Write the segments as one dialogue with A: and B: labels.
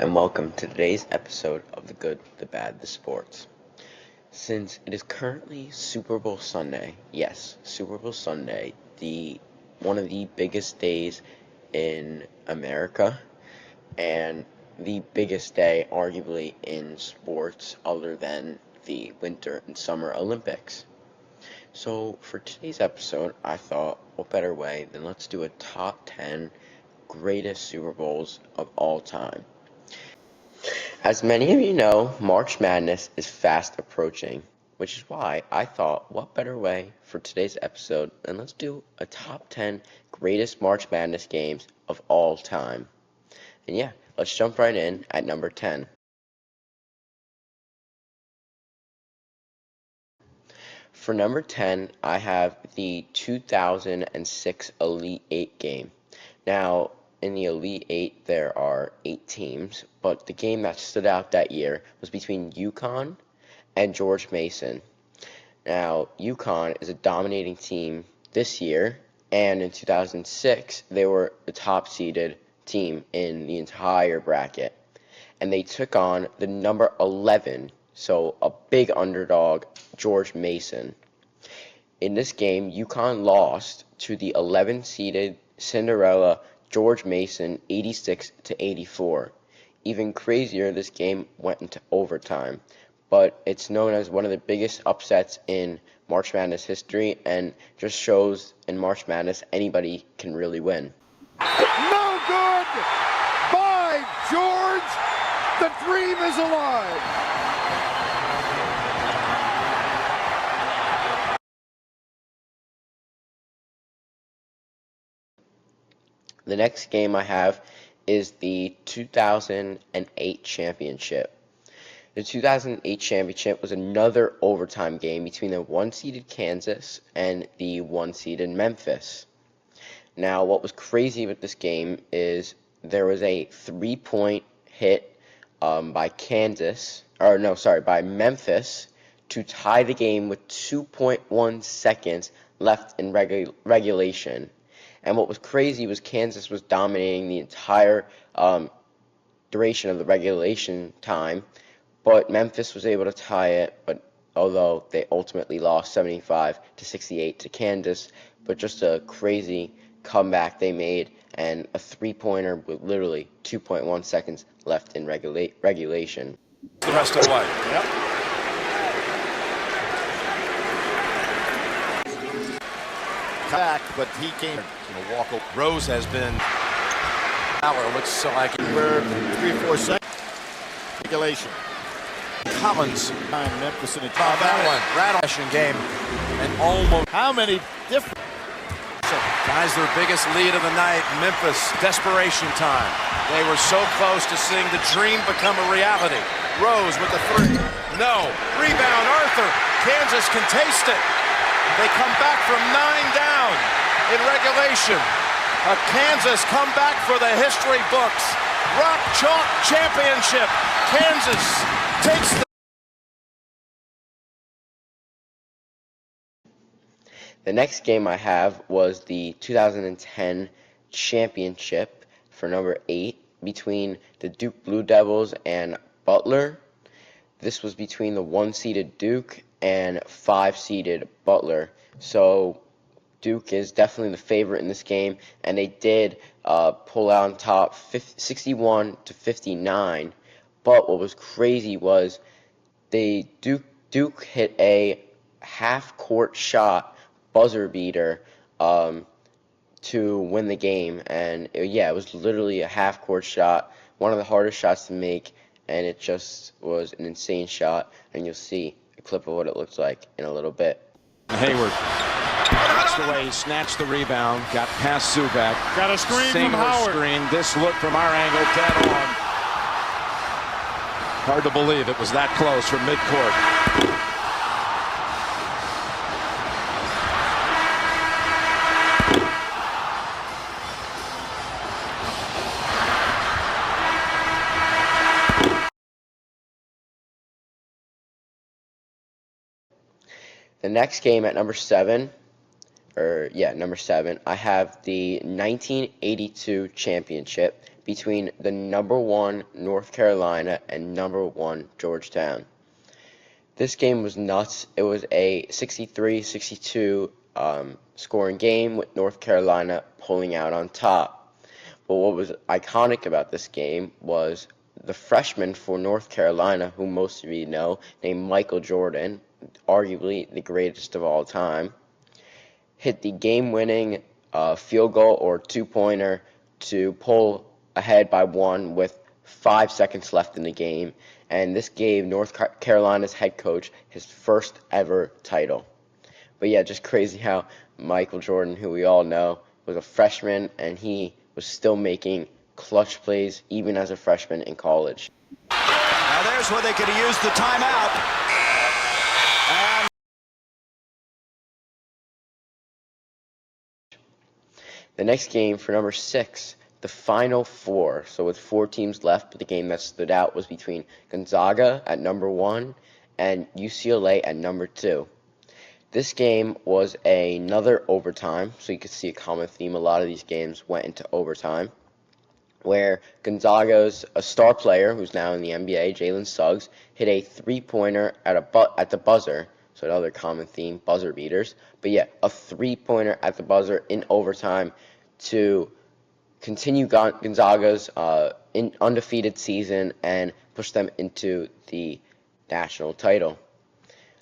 A: and welcome to today's episode of The Good, the Bad, the Sports. Since it is currently Super Bowl Sunday, yes, Super Bowl Sunday, one of the biggest days in America, and the biggest day, arguably, in sports other than the Winter and Summer Olympics. So, for today's episode, I thought, what better way than let's do a top 10 greatest Super Bowls of all time. As many of you know, March Madness is fast approaching, which is why I thought, what better way for today's episode than let's do a top 10 greatest March Madness games of all time. And yeah, let's jump right in at number 10. For number 10, I have the 2006 Elite Eight game. Now, in the Elite Eight, there are 8 teams, but the game that stood out that year was between UConn and George Mason. Now, UConn is a dominating team this year, and in 2006, they were the top-seeded team in the entire bracket. And they took on the number 11, so a big underdog, George Mason. In this game, UConn lost to the 11-seeded Cinderella George Mason 86-84. Even crazier, this game went into overtime, but it's known as one of the biggest upsets in March Madness history and just shows in March Madness anybody can really win.
B: No good! By George, the dream is alive!
A: The next game I have is the 2008 championship. The 2008 championship was another overtime game between the 1-seeded Kansas and the 1-seeded Memphis. Now, what was crazy with this game is there was a 3-point hit by Memphis to tie the game with 2.1 seconds left in regulation. And what was crazy was Kansas was dominating the entire duration of the regulation time, but Memphis was able to tie it, although they ultimately lost 75-68 to Kansas. But just a crazy comeback they made, and a 3-pointer with literally 2.1 seconds left in regulation.
C: The rest of the way. Yep.
B: Back, but he came.
C: Walker. Rose has been. Fowler looks like
B: We're 3-4 seconds. Regulation.
C: Collins.
B: Memphis in a
C: That one. Rattle game. And almost.
B: How many different
C: Guys, their biggest lead of the night. Memphis. Desperation time. They were so close to seeing the dream become a reality. Rose with the 3. No. Rebound. Arthur. Kansas can taste it. They come back from 9 down in regulation. A Kansas comeback for the history books. Rock Chalk Championship. Kansas takes
A: The next game I have was the 2010 championship for number 8 between the Duke Blue Devils and Butler. This was between the 1-seeded Duke and 5-seeded Butler. So Duke is definitely the favorite in this game, and they did pull out on top 61-59. But what was crazy was Duke hit a half-court shot, buzzer beater, to win the game. And it was literally a half-court shot, one of the hardest shots to make, and it just was an insane shot. And you'll see a clip of what it looks like in a little bit.
D: Hayward. That's the way he snatched the rebound, got past Zubac.
B: Got a screen from Howard.
D: Screen. This look from our angle, dead on. Hard to believe it was that close from midcourt.
A: The next game at number 7, I have the 1982 championship between the #1 North Carolina and #1 Georgetown. This game was nuts. It was a 63-62 scoring game with North Carolina pulling out on top. But what was iconic about this game was the freshman for North Carolina, who most of you know, named Michael Jordan, arguably the greatest of all time, hit the game-winning field goal or two-pointer to pull ahead by 1 with 5 seconds left in the game, and this gave North Carolina's head coach his first ever title. But yeah, just crazy how Michael Jordan, who we all know, was a freshman, and he was still making clutch plays even as a freshman in college.
C: Now there's where they could have used the timeout. And
A: the next game for number 6, the Final Four. So with 4 teams left, but the game that stood out was between Gonzaga at #1 and UCLA at #2. This game was another overtime, so you could see a common theme. A lot of these games went into overtime, where Gonzaga's a star player who's now in the NBA, Jalen Suggs, hit a three-pointer at the buzzer. So another common theme, buzzer beaters. But yeah, a three-pointer at the buzzer in overtime to continue Gonzaga's undefeated season and push them into the national title.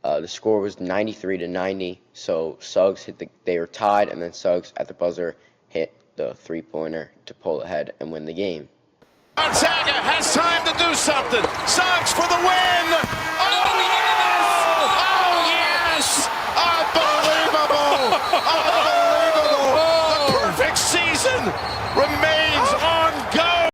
A: The score was 93-90, so Suggs they were tied, and then Suggs at the buzzer hit the three-pointer to pull ahead and win the game.
C: Gonzaga has time to do something. Suggs for the win. Oh, yes! Oh, yes! Unbelievable! Unbelievable! The perfect season remains on go.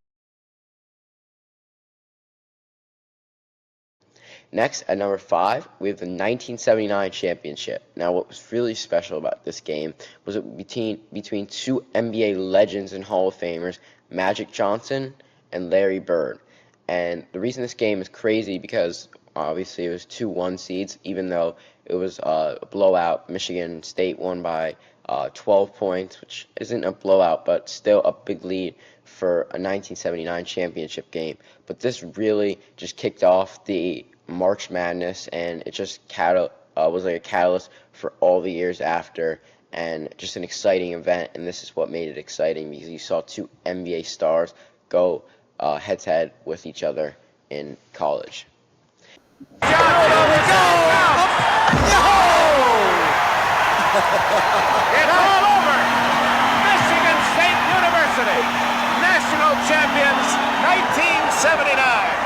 A: Next, at number 5, we have the 1979 championship. Now, what was really special about this game was it between two NBA legends and Hall of Famers, Magic Johnson and Larry Bird. And the reason this game is crazy because obviously it was 2-1 seeds, even though it was a blowout. Michigan State won by 12 points, which isn't a blowout, but still a big lead for a 1979 championship game. But this really just kicked off the March Madness, and it just was like a catalyst for all the years after, and just an exciting event. And this is what made it exciting, because you saw two NBA stars go head-to-head with each other in college.
C: It's all over. Michigan State University, national champions, 1979.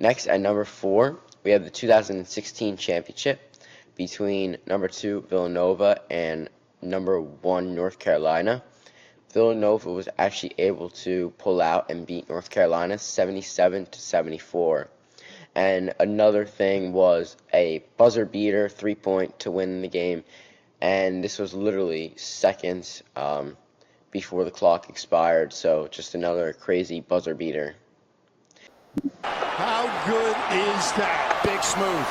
A: Next, at number 4, we have the 2016 championship between #2 Villanova and #1 North Carolina. Villanova was actually able to pull out and beat North Carolina 77-74. And another thing was a buzzer beater 3-point to win the game, and this was literally seconds before the clock expired. So just another crazy buzzer beater.
B: How good is that?
C: Big Smooth.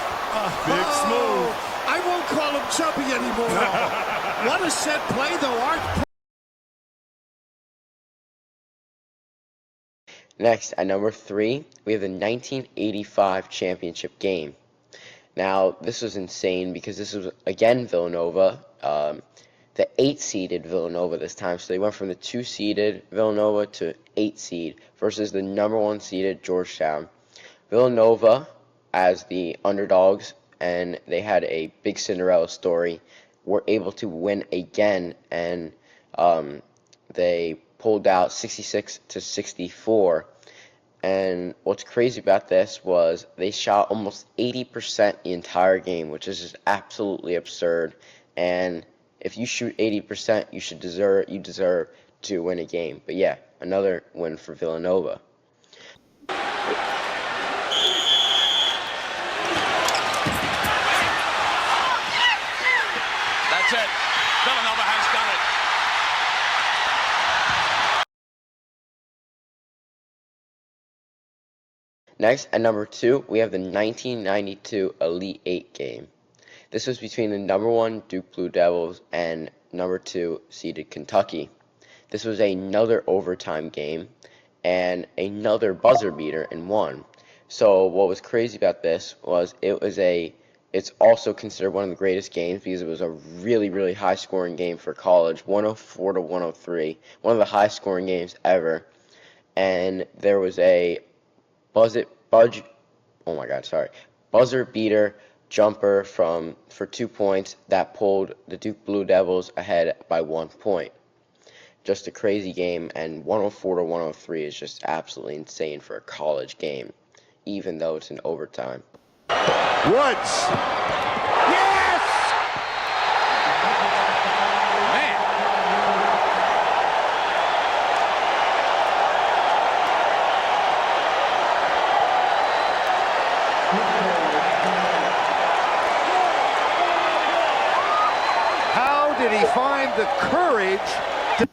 B: Big Smooth. I won't call him chubby anymore. What a set play, though, Art.
A: Next, at number 3, we have the 1985 championship game. Now, this was insane because this was, again, Villanova, the 8-seeded Villanova this time. So they went from the 2-seeded Villanova to 8-seed versus the #1 seeded Georgetown. Villanova, as the underdogs, and they had a big Cinderella story, were able to win again, and they pulled out 66-64. And what's crazy about this was they shot almost 80% the entire game, which is just absolutely absurd. And if you shoot 80%, you deserve to win a game. But yeah, another win for Villanova.
C: That's it. Villanova has done it.
A: Next, at number 2, we have the 1992 Elite Eight game. This was between the number 1 Duke Blue Devils and number 2 seeded Kentucky. This was another overtime game and another buzzer beater in one. So what was crazy about this was it's also considered one of the greatest games because it was a really, really high scoring game for college, 104 to 103, one of the high scoring games ever. And there was a buzzer beater jumper for 2 points that pulled the Duke Blue Devils ahead by 1 point. Just a crazy game, and 104 to 103 is just absolutely insane for a college game, even though it's in overtime.
B: Woods. Yes!
C: Man.
B: How did he find the courage to...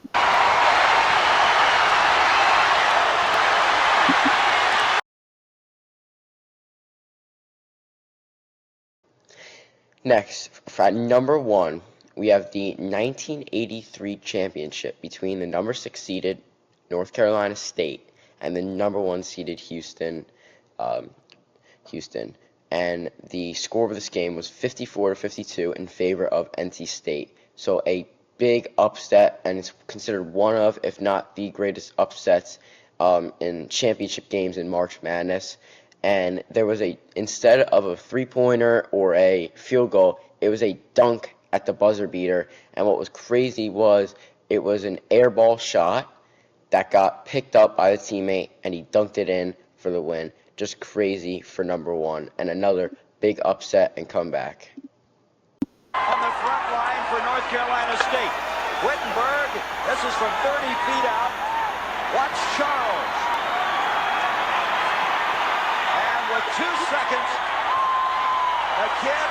A: Next, at number 1, we have the 1983 championship between the number 6 seeded North Carolina State and the number 1 seeded Houston. And the score of this game was 54 to 52 in favor of NC State. So a big upset, and it's considered one of, if not the greatest upsets in championship games in March Madness. And there was instead of a 3-pointer or a field goal, it was a dunk at the buzzer beater. And what was crazy was it was an air ball shot that got picked up by the teammate, and he dunked it in for the win. Just crazy for number 1, and another big upset and comeback.
E: On the front line for North Carolina State. Wittenberg, this is from 30 feet out. Watch Charles. And with 2 seconds, the kid